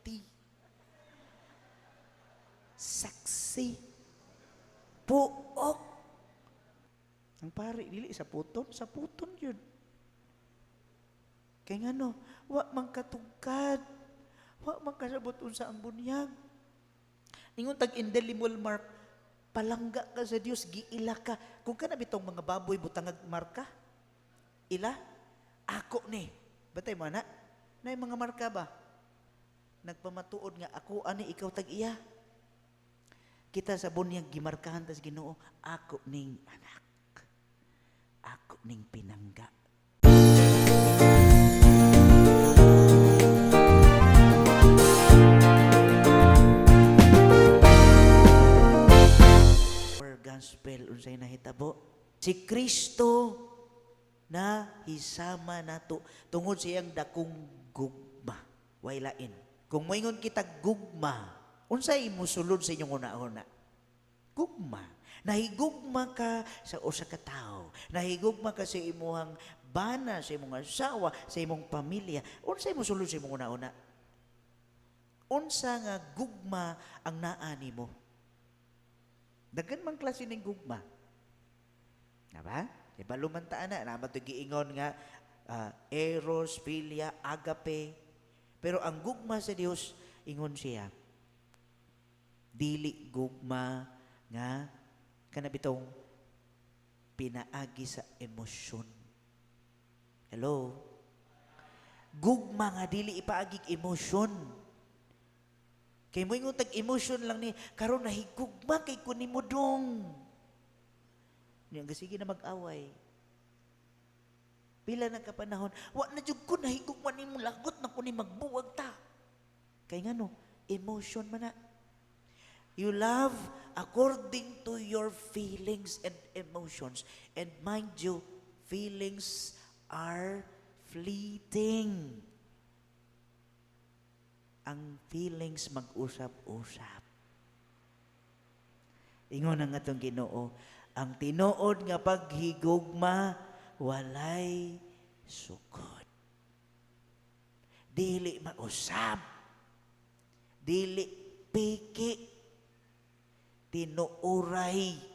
pretty, sexy, puok. Ang pari, dili sa puton yun. Kaya nga no, wa man katugkad, wa man kasabot unsa ang bunyag. Ingon tag indelible mark, palangga ka sa Dios, giila ka. Kung ka na bitong mga baboy butangag marka, ila, ako ni. Batay mo na? Na yung mga marka ba? Nagpamatuod nga, ako ani, ikaw tag iya. Kita sa bunyag, gimarkahan tas Ginoo, ako ning anak. Ako ning pinangga. Gospel unsay nahitabo, si Kristo na hisama nato tungod siyang dakong gugma, way lain. Kung moingon kita gugma, unsay mosulod sa inyong una-una? Gugma. Nahigugma ka sa usa ka tawo, nahigugma ka sa imuhang bana, sa imong asawa, sa imong pamilya. Unsay mosulod sa imong una-una? Unsa nga gugma ang naa nimo? Dagan man klase ng gugma. Diba? Diba lumantaan na, naman ito giingon nga, eros, philia, agape. Pero ang gugma sa Dios, ingon siya, dili gugma nga, kanabitong pinaagi sa emosyon. Hello? Gugma nga, dili ipaagig emosyon. Kay mo yung tag-emotion lang ni, karon nahigugma kay kunin mo dong. Nga sige na mag-away. Pila na kapanahon, wa na jud ko nahigugma ni mo lagot na kunin magbuwag ta. Kay nga no, emotion man na. You love according to your feelings and emotions. And mind you, feelings are fleeting. Ang feelings mag-usap-usap. Ingon ang atong Ginoo, ang tinuod nga paghigugma walay sukod. Dili mausap. Dili piki. Tinuuray.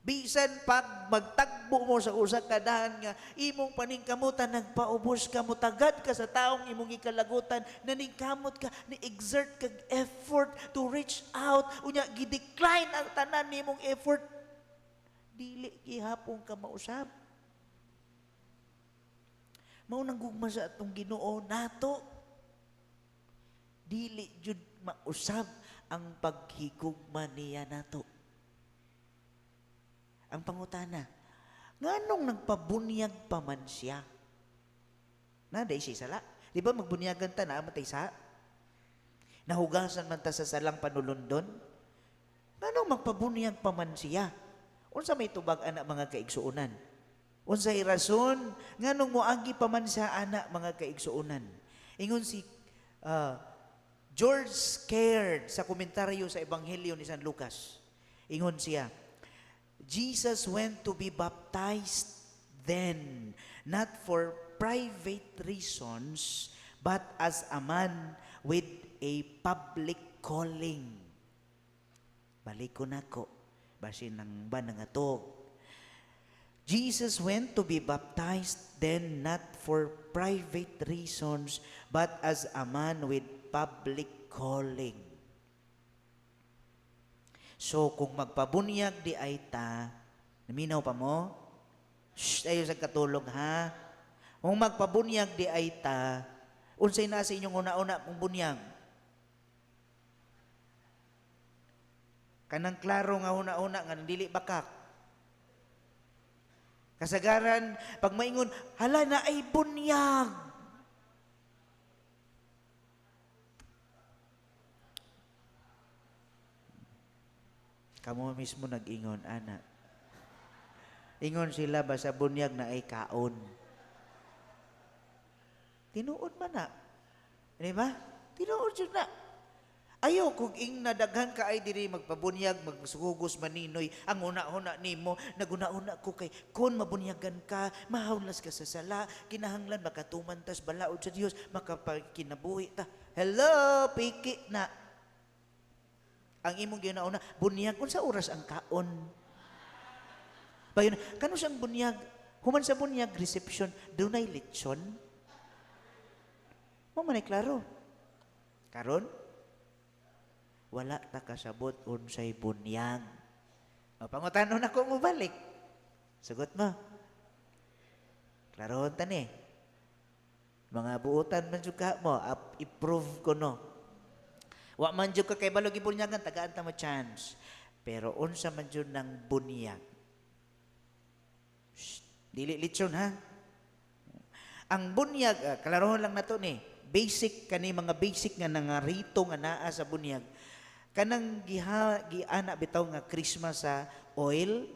Bisan pag magtagbo mo sa usa ka dahan nga imong paningkamutan nagpaubos ka mo tagad ka sa taong imong ikalagutan naningkamot ka ni exert kag effort to reach out unya gi-decline ang tanan nimong effort dili gihapon ka mausab. Mao nang gugma sa atong Ginoo nato dili jud mausab ang paghigugma niya nato. Ang pangutana, nganong nagpabunyag pa man siya? Day siya sala. Di ba magbunyagan ta na matay sa? Nahugasan man ta sa salang panulundon? Nganong magpabunyag pa man siya? Unsa may tubag anak mga kaigsuunan? Unsay rason nganong moagi pa man sa anak mga kaigsuunan? Ingon si George Caird sa komentaryo sa Ebanghelyo ni San Lucas. Ingon siya, Jesus went to be baptized then, not for private reasons, but as a man with a public calling. Balik ko na ko. Basin ng banang atog. Jesus went to be baptized then, not for private reasons, but as a man with public calling. So, kung magpabunyag di ay ta, naminaw pa mo? Shh, ayaw sa katulog ha? Kung magpabunyag di ay ta, unsay na sa inyong una-una mong bunyag? Kanang klaro nga una-una nga dili bakak. Kasagaran, pag maingon, hala na ay bunyag. Kamo mismo nag-ingon, ana. Ingon sila ba sa bunyag na ay kaon? Tinuod man na. Di ba? Tinuod yun na. Ayaw kung ing nadaghan ka ay diri magpabunyag, magsugugos maninoy, ang una-una nimo, naguna-una ko kay kung mabunyagan ka, mahawlas ka sa sala, kinahanglan makatumantas balaod sa Dios, makapagkinabuhi ta. Hello, piki na. Ang imong ginauna, bunyag unsa oras ang kaon? Bayon, kano siyang bunyag? Human sa bunyag reception, dunay lechon. Mo man ay klaro. Karon, wala ta kasabot unsay bunyag. O pangutanon ako mo balik. Sugot mo. Klarohon ta ni. Mga buutan man jud ka mo, i-prove ko no. Wa man jud ka kay balog ibunyagan tagaan ta mo chance. Pero unsa man jud ng bunyag. Shh, dili lechon ha. Ang bunyag, klarohon lang nato ni. Basic kani mga basic nga nangarito nga naa sa bunyag. Kanang giana bitaw nga Christmas sa oil,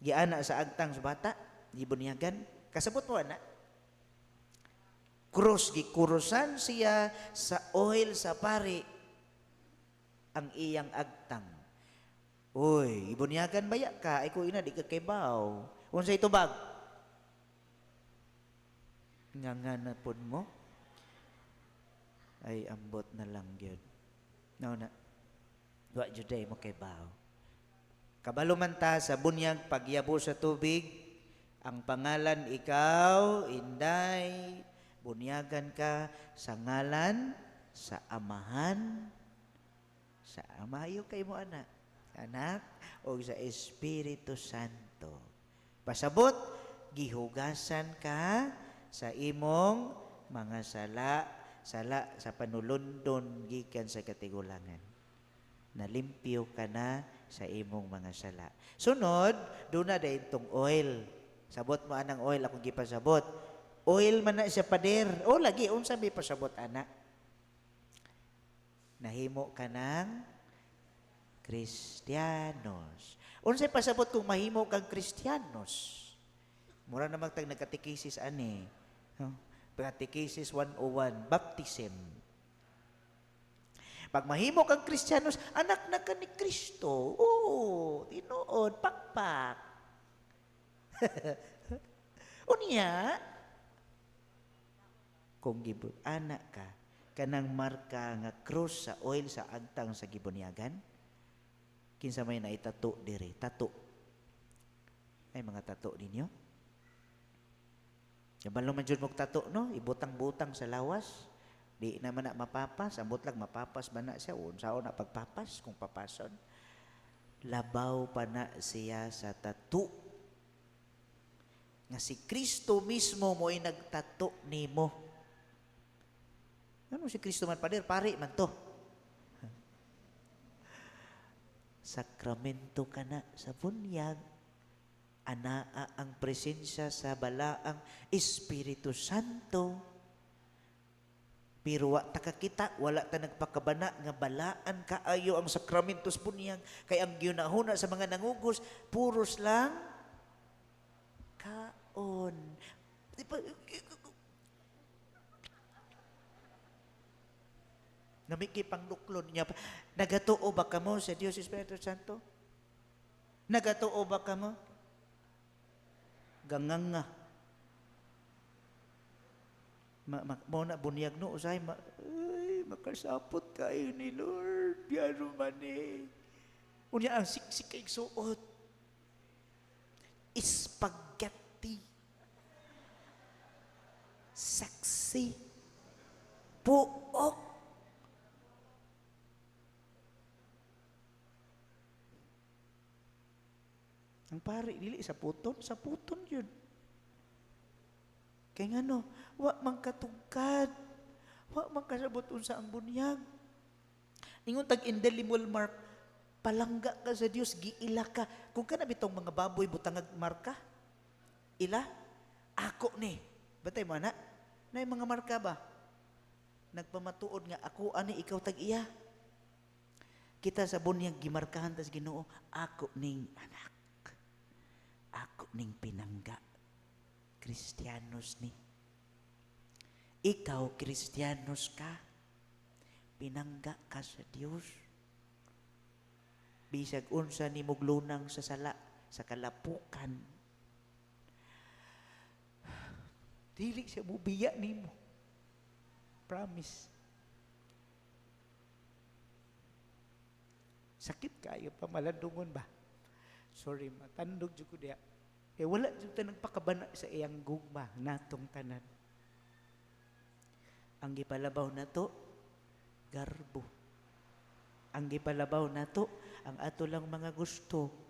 giana sa agtang sa bata, gibunyagan. Kasabot mo ana. Cross gikurusan siya sa oil sa pari ang iyang agtang. Oy, ibunyagan baya ka, ay ko ina di ka kaybaw. Unsay tubag? Nganga na pud mo. Ay ambot na lang gyud. No na. Wa juday mo kay bao. Kabalo man ta sa bunyag pagyabo sa tubig, ang pangalan ikaw, Inday, bunyagan ka sa ngalan, sa amahan, sa amayo kay mo anak, o sa Espiritu Santo. Pasabot, gihugasan ka sa imong mga sala sa panulundon gikan sa katigulangan. Nalimpyo ka na sa imong mga sala. Sunod, doon na dahil itong oil. Sabot mo anang oil, akong gipasabot. Oil man na siya pader. O lagi, unsa may pasabot anak. Nahimo ka ng Kristiyanos. Unsay pasabot kung mahimo kang Kristiyanos? Mura na magtag nagkatikisis ani. Katikisis 101, baptism. Pag mahimo kang Kristiyanos, anak na ka ni Kristo. Oo, tinuod, pakpak. Unya, kung anak ka, kanang marka nga cross sa oil sa agtang sa gibunyagan, kinsa may naitato dire, tato. Ay mga tato ninyo? Kabalo man jud mong tato, no? Ibutang-butang sa lawas. Di naman na mapapas, ambot lang mapapas ba na siya? Unsaon na pagpapas kung papason? Labaw pa na siya sa tattoo. Nga si Kristo mismo mo ay nagtato nimo. Ano si Kristo man pader? Pari man to. Sakramento ka na sa bunyag. Anaa ang presensya sa balaang Espiritu Santo. Pero wa ta kakita, wala ta nagpakabana nga balaan kaayo ang sakramentos bunyag kay ang ginahuna sa mga nangugos puros lang kaon. Namiki pang luklon niya. Nagatuo ba kamo sa Dios Espiritu Santo? Nagatuo ba kamo? Ganganga. Mo na bunyag no usay ay makasapot kayo ni Lord biano man unya ang siksik kay suot spaghetti sexy puok ang pari dili sa puton yun. Kaya nga no, wa man katugkad, wa man kasabot unsa ang bunyag. Ingon tag indelible mark, palangga ka sa Dios, giila ka. Kung kana bitong mga baboy butangag marka, ila, ako ni. Batay mo na, na mga marka ba? Nagpamatuod nga, ako ani, ikaw tag iya. Kita sa bunyag, gimarkahan tas Ginoo, ako ning anak. Ako ning pinangga. Kristiyanos ni. Ikaw, Kristiyanos ka. pinangga ka sa Dios. Bisag unsa ni muglunang sa sala, sa kalapukan. Dili siya mubiya nimo. Promise. Sakit kayo pa malandungon ba? Sorry, matandog jud ko diya. Wala jud ta nagpakabana sa iyang gugma natong tanan. Ang gipalabaw nato garbo. Ang gipalabaw nato ang ato lang mga gusto.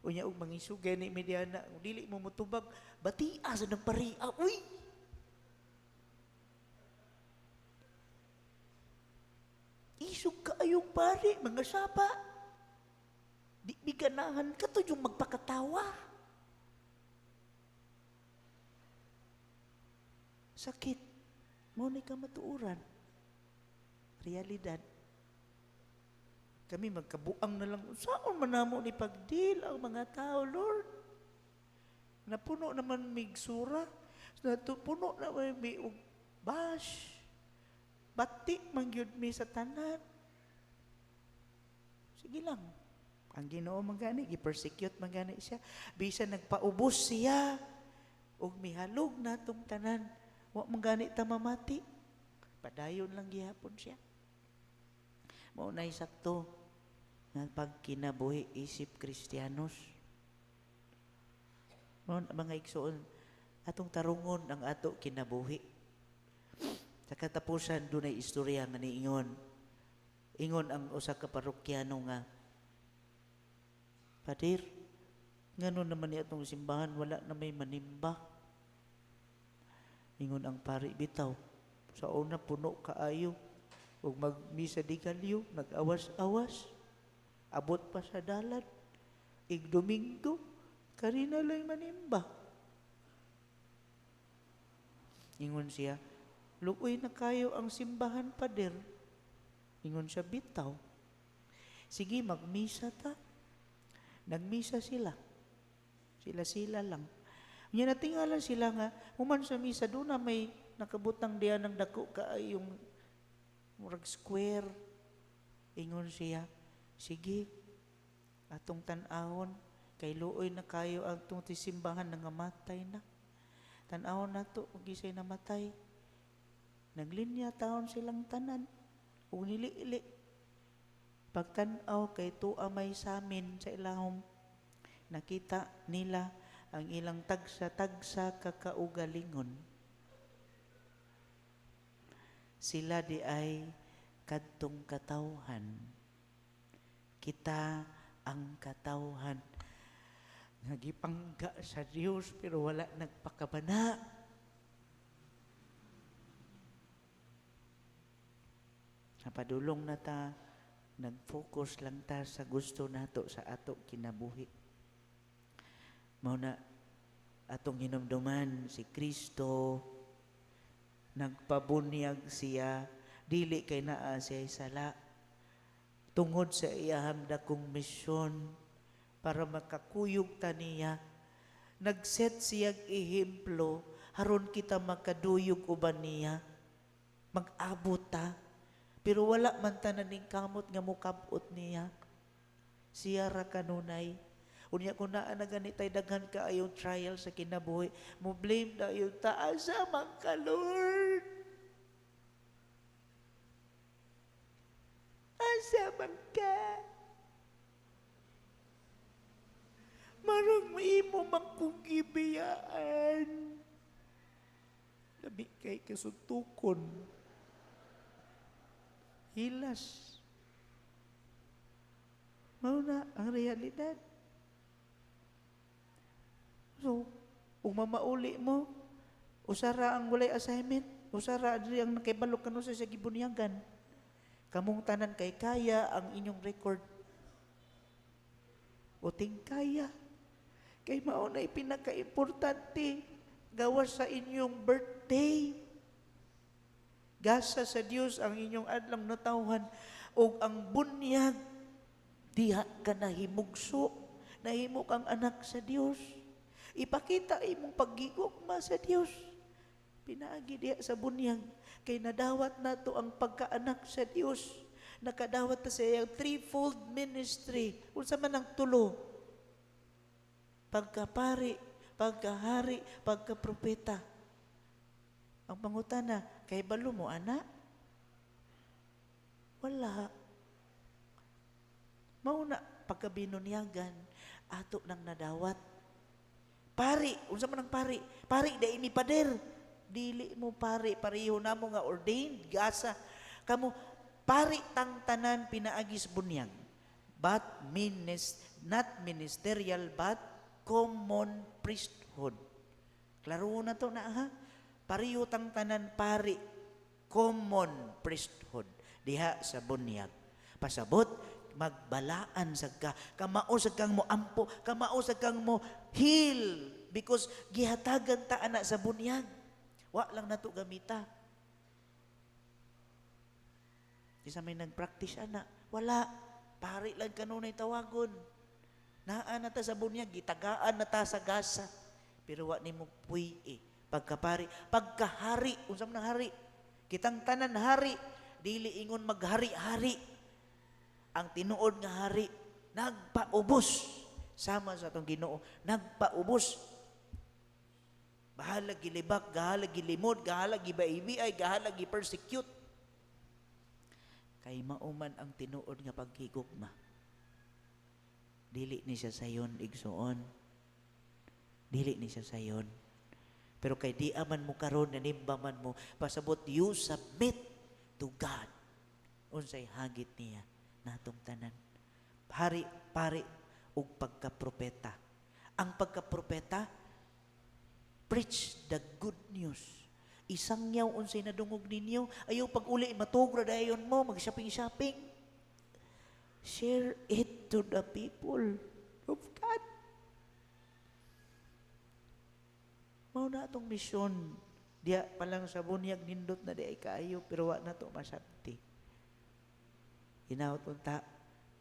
Unya og mangisugay ni mediana, dili mo motubag, batia sa nagparia. Uy! Isog ka ayong pare, mga sapa. Di biganahan ka to yung magpakatawa. Sakit. Mo ni ka matuuran. Realidad. Kami magkabuang na lang. Saan man namo ni pagdil ang mga tao, Lord? Napuno naman migsura. Puno naman may bash. Bati mangyud mi sa tanan. Sige lang. Ang Ginoo magani, gi-persecute magani siya. Bisan nagpaubos siya. Og mihalog na tong tanan. Wa magani ta mamati. Padayon lang gihapon siya. Mao nay sakto nga pagkinabuhi isip Kristiyanos. Mao mga igsoon atong tarungon ang ato kinabuhi. Sa katapusan dunay istorya nga niingon. Ingon ang usa ka parokyano nga, Padir, ngano naman ni atong simbahan wala na may manimba. Ingon ang pari bitaw, sa una puno kaayo. Ug magmisa di kalyo, nag-awas-awas, abot pa sa dalan, Domingo, karina lang manimba. Ingon siya, luoy na kayo ang simbahan, Pader. Ingon siya, bitaw. Sige, magmisa ta. Nagmisa sila. Sila lang. Nga natingalan sila nga, human sa misa, doon na may nakabutang diyan ng dako kaayong murag square. Ingon siya, sige, atong tan-awon, kay luoy na kayo ang itong tisimbahan na ngamatay na. Tan-awon na to, kung gisay namatay. Naglinya taon silang tanan, o nili-ili. Pagtan-aw kay tuwa may samin sa ilahom, nakita nila ang ilang tagsa-tagsa kakaugalingon. Sila di ay kadtong katawhan. Kita ang katawhan. Nagipangga sa Diyos pero wala nagpakabana. Napadulong na ta, nag-focus lang ta sa gusto nato sa ato kinabuhi. Mao na atong hinumduman si Kristo, nagpabunyag siya, dili kay naa siya sala, tungod sa iyahang dakong misyon, para makakuyog ta niya. Nagset siyag ehemplo, haron kita makaduyog uban niya, mag-abot ta, pero wala man tananing kamot nga mukabot niya. Siya ra kanunay. Unya kung naa na ganitay daghan ka ayong trial sa kinabuhi, mo blame na yung taasa man ka, Lord. Asa man ka? Marang maimo magpugibiyaan. Labi kay kasuntukon. Hilas. Mao na ang realidad. So, kung mamauli mo, usara ang walay assignment, usara diri ang nakaibalok kanu sa gibunyagan. Kamong tanan kay kaya ang inyong record. O ting kaya. Kay mao na pinaka-importante gawas sa inyong birthday. Gasa sa Dios ang inyong adlang natawhan o ang bunyag diha ka nahimugso, nahimo kang anak sa Dios. Ipakita imong paggigugma sa Dios. Pinaagi diha sa bunyag. Kay nadawat na to ang pagkaanak sa Dios. Nakadawat ta sa iyang threefold ministry. Unsa man ang tulo? Pagkapari, pagkahari, pagkapropeta. Ang pangutana, kay balo mo, ana? Wala. Mauna, pagkabinunyagan, ato nang nadawat. Pari, unsa man ang pari? Pari, da ini pader. Dili mo pari, pareho na mo nga ordained, gasa. Kamu, pari tang tanan pinaagis bunyag. But not ministerial, but common priesthood. Klaro na to na ha? Pareho tang tanan pari, common priesthood. Diha sa bunyag. Pasabot, magbalaan sa ka, kamao sa kang mo ampo, kamao sa kang mo heal, because gihatagan ta ana sa bunyag. Wa lang nato gamita. Isa may nag-practice ana, wala, pari lang kanunay tawagon. Naan na ta sa bunyag, gitagaan na ta sa gasa. Pero wa nimo puy pagkapari, pagkahari, unsam nang hari? Kitang tanan hari, dili ingon maghari-hari. Ang tinuod nga hari, nagpaubos. Sama sa atong Ginoo, nagpaubos. Bahala gilibak, gahala gilimod, gahala gibaibiyay, gahala gipersecute. Kay mauman ang tinuod nga paghigugma. Dili ni siya sayon igsuon. Dili ni siya sayon. Pero kay di aman mo karon, nanimba man mo, pasabot you submit to God. Unsay hagit niya natong tanan. Pari ug pagkapropeta. Ang pagkapropeta, preach the good news. Isang yaw unsay nadungog ninyo, ayaw pag uli matugra dayon mo, mag-shopping-shopping. Share it to the people of God. Mao na atong misyon. Diya pa lang sa bunyag nindot na di ay kaayo, pero wa na to masabti. Hinaut unta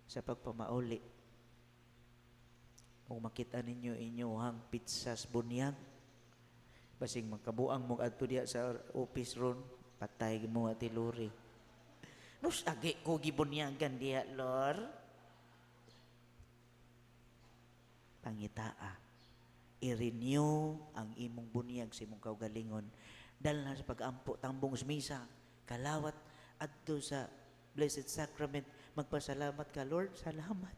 sa pagpamauli. Kung makita ninyo inyong pizza sa bunyag, basing magkabuang mo adto diya sa office ron, patay mo ati luri. Nus agi ko gibunyagan diya, Lord. Pangitaa, i-renew ang imong bunyag sa imong kaugalingon dahil na sa pag-ampo tambong sa misa, kalawat adto sa Blessed Sacrament, magpasalamat ka, Lord. Salamat.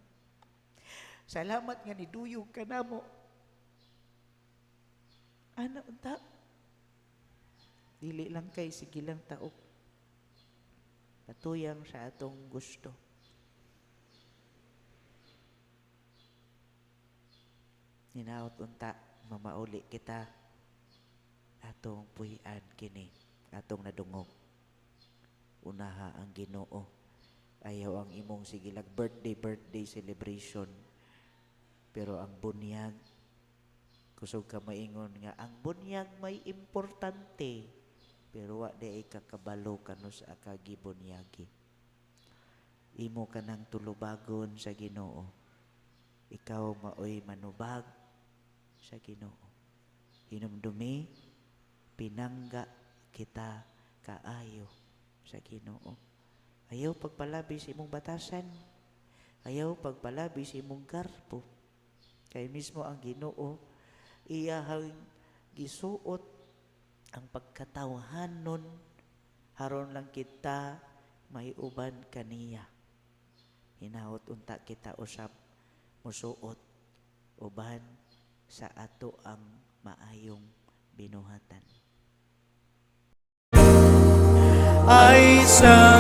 Salamat nga niduyog ka na mo. Ano unta? Dili lang kay sige lang taok. Patuyang sa atong gusto. Hinaut unta, mamauli kita atong puy-an kini, atong nadungog. Unaha ang Ginoo. Ayaw ang imong sigilag birthday celebration. Pero ang bunyag, kusog ka maingon nga, ang bunyag may importante. Pero wa di ay kakabalo kano sa akagibunyagi. Imo ka ng tulubagon sa Ginoo. Ikaw maoy manubag sa Ginoo. Hinumdumi, pinangga kita kaayo sa Ginoo. Ayaw pagpalabi sa imong batasan. Ayaw pagpalabi sa imong garpo. Kay mismo ang Ginoo, iyahang gisuot ang pagkatawhanon haron lang kita may uban kaniya. Hinaut unta kita usab musuot uban sa ato ang maayong binuhatan. Ay sa